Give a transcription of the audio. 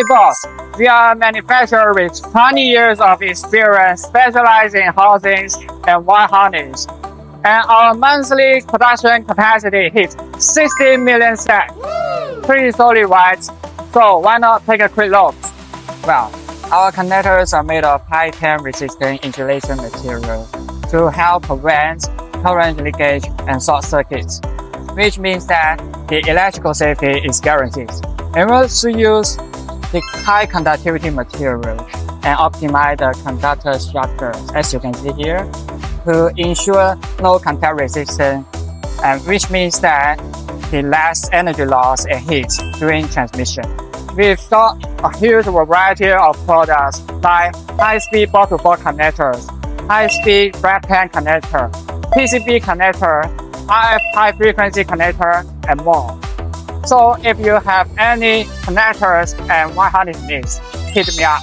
Hey boss, we are a manufacturer with 20 years of experience specializing in housings and wire harness. And our monthly production capacity hits 60 million sets. Pretty solid, right? So why not take a quick look? Well, our connectors are made of high temp resistant insulation material to help prevent current leakage and short circuits, which means that the electrical safety is guaranteed. And we also use the high conductivity material and optimize the conductor structure, as you can see here, to ensure no contact resistance, and which means that the less energy loss and heat during transmission. We've got a huge variety of products like high-speed ball-to-ball connectors, high-speed flat pan connector, PCB connector, RF high-frequency connector, and more. So if you have any connectors and wire harness needs, hit me up.